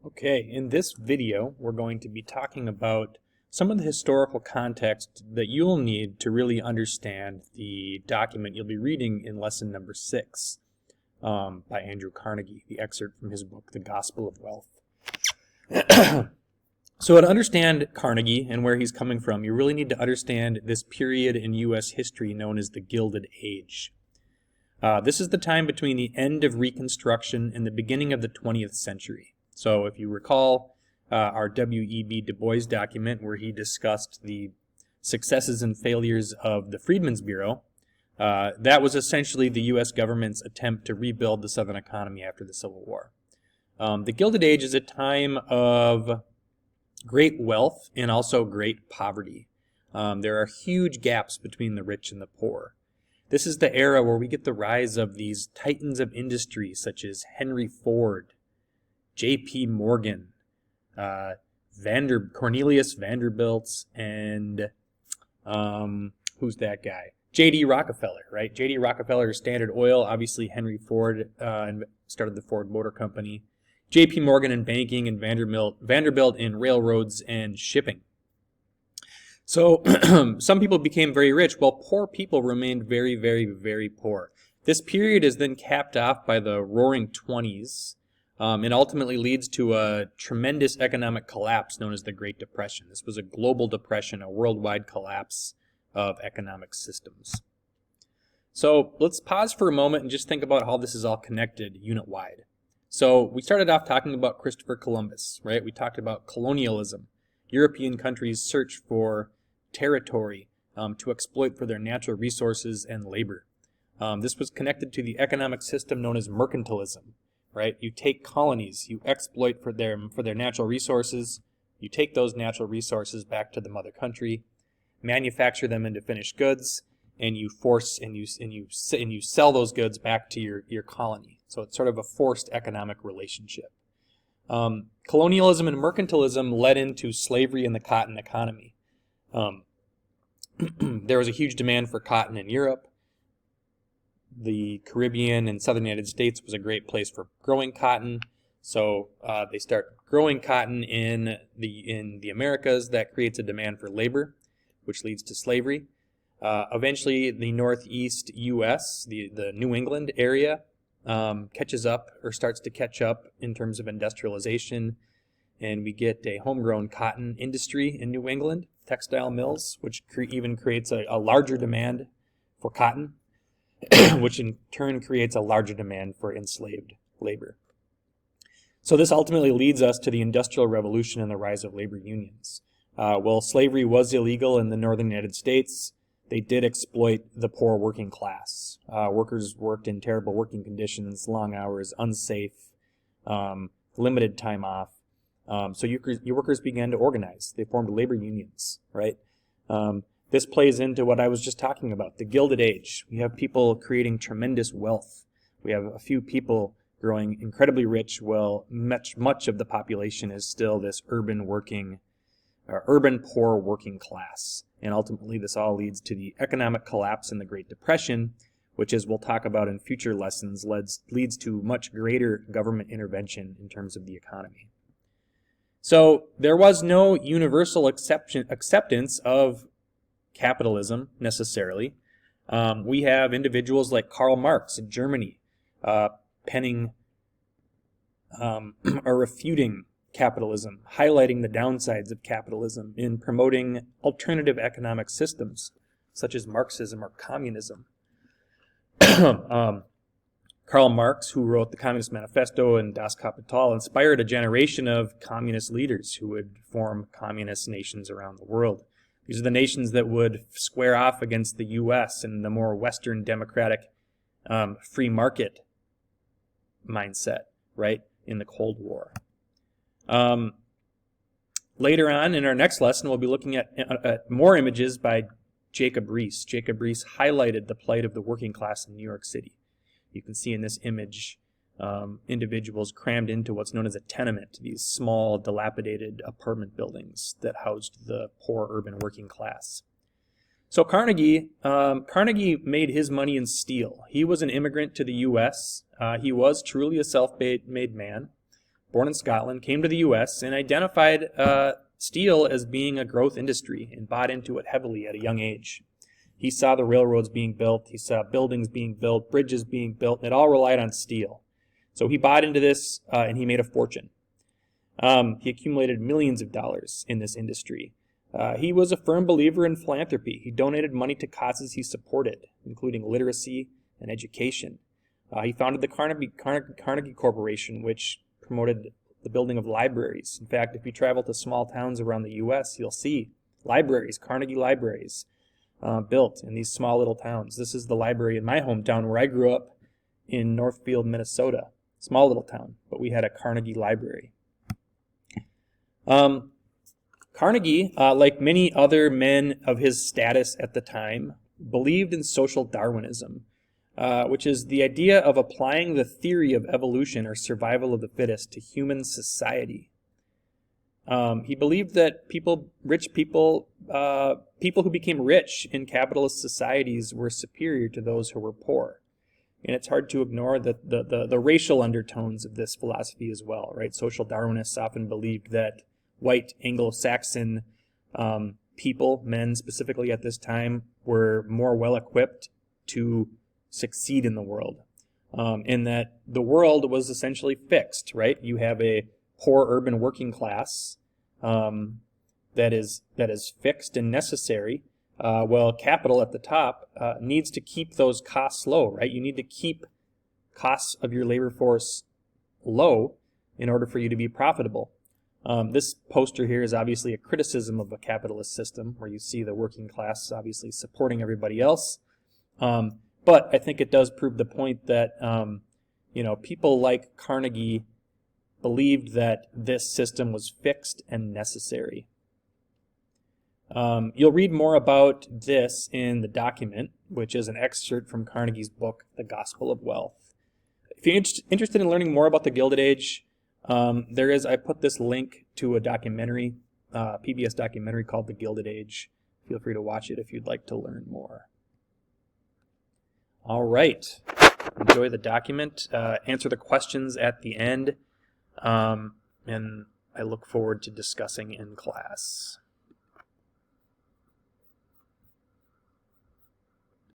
Okay, in this video we're going to be talking about some of the historical context that you'll need to really understand the document you'll be reading in lesson number 6 by Andrew Carnegie, the excerpt from his book, The Gospel of Wealth. So to understand Carnegie and where he's coming from, you really need to understand this period in U.S. history known as the Gilded Age. This is the time between the end of Reconstruction and the beginning of the 20th century. So if you recall our W.E.B. Du Bois document where he discussed the successes and failures of the Freedmen's Bureau, that was essentially the U.S. government's attempt to rebuild the Southern economy after the Civil War. The Gilded Age is a time of great wealth and also great poverty. There are huge gaps between the rich and the poor. This is the era where we get the rise of these titans of industry such as Henry Ford, J.P. Morgan, Cornelius Vanderbilt, and who's that guy? J.D. Rockefeller, right? J.D. Rockefeller, Standard Oil, obviously Henry Ford started the Ford Motor Company, J.P. Morgan in banking, and Vanderbilt in railroads and shipping. So some people became very rich, while poor people remained very, very, very poor. This period is then capped off by the Roaring Twenties, and ultimately leads to a tremendous economic collapse known as the Great Depression. This was a global depression, a worldwide collapse of economic systems. So let's pause for a moment and just think about how this is all connected unit-wide. So we started off talking about Christopher Columbus, right? We talked about colonialism, European countries' search for territory to exploit for their natural resources and labor. This was connected to the economic system known as mercantilism. Right? You take colonies, you exploit for their natural resources, you take those natural resources back to the mother country, manufacture them into finished goods, and you sell those goods back to your colony. So it's sort of a forced economic relationship. Colonialism and mercantilism led into slavery in the cotton economy. There was a huge demand for cotton in Europe. The Caribbean and southern United States was a great place for growing cotton. So they start growing cotton in the Americas. That creates a demand for labor, which leads to slavery. Eventually, the northeast U.S., the New England area, catches up or starts to catch up in terms of industrialization. And we get a homegrown cotton industry in New England, textile mills, which even creates a larger demand for cotton, which in turn creates a larger demand for enslaved labor. So this ultimately leads us to the Industrial Revolution and the rise of labor unions. While slavery was illegal in the northern United States, they did exploit the poor working class. Workers worked in terrible working conditions, long hours, unsafe, limited time off. So your workers began to organize. They formed labor unions, right? This plays into what I was just talking about, the Gilded Age. We have people creating tremendous wealth. We have a few people growing incredibly rich, while much of the population is still this urban poor working class. And ultimately this all leads to the economic collapse and the Great Depression, which, as we'll talk about in future lessons, leads to much greater government intervention in terms of the economy. So there was no universal acceptance of capitalism necessarily. We have individuals like Karl Marx in Germany penning or refuting capitalism, highlighting the downsides of capitalism in promoting alternative economic systems such as Marxism or communism. Karl Marx, who wrote the Communist Manifesto and Das Kapital, inspired a generation of communist leaders who would form communist nations around the world. These are the nations that would square off against the U.S. and the more Western democratic free market mindset, right, in the Cold War. Later on in our next lesson, we'll be looking at more images by Jacob Riis. Jacob Riis highlighted the plight of the working class in New York City. You can see in this image individuals crammed into what's known as a tenement, these small, dilapidated apartment buildings that housed the poor urban working class. So Carnegie made his money in steel. He was an immigrant to the U.S. He was truly a self-made man. born in Scotland, came to the U.S. and identified steel as being a growth industry and bought into it heavily at a young age. He saw the railroads being built, he saw buildings being built, bridges being built, and it all relied on steel. So he bought into this and he made a fortune. He accumulated millions of dollars in this industry. He was a firm believer in philanthropy. He donated money to causes he supported, including literacy and education. He founded the Carnegie Corporation, which promoted the building of libraries. In fact, if you travel to small towns around the U.S., you'll see libraries, Carnegie libraries, built in these small little towns. This is the library in my hometown where I grew up in Northfield, Minnesota. Small little town, but we had a Carnegie library. Carnegie, like many other men of his status at the time, believed in social Darwinism, which is the idea of applying the theory of evolution or survival of the fittest to human society. He believed that people who became rich in capitalist societies were superior to those who were poor. And it's hard to ignore the racial undertones of this philosophy as well, right? Social Darwinists often believed that white Anglo-Saxon people, men specifically at this time, were more well-equipped to succeed in the world. And that the world was essentially fixed, right? You have a poor urban working class that is fixed and necessary. Well, capital at the top needs to keep those costs low, right? You need to keep costs of your labor force low in order for you to be profitable. This poster here is obviously a criticism of a capitalist system where you see the working class obviously supporting everybody else. But I think it does prove the point that people like Carnegie believed that this system was fixed and necessary. You'll read more about this in the document, which is an excerpt from Carnegie's book, The Gospel of Wealth. If you're interested in learning more about the Gilded Age, I put this link to a documentary, PBS documentary called The Gilded Age. Feel free to watch it if you'd like to learn more. All right. Enjoy the document. Answer the questions at the end. And I look forward to discussing in class.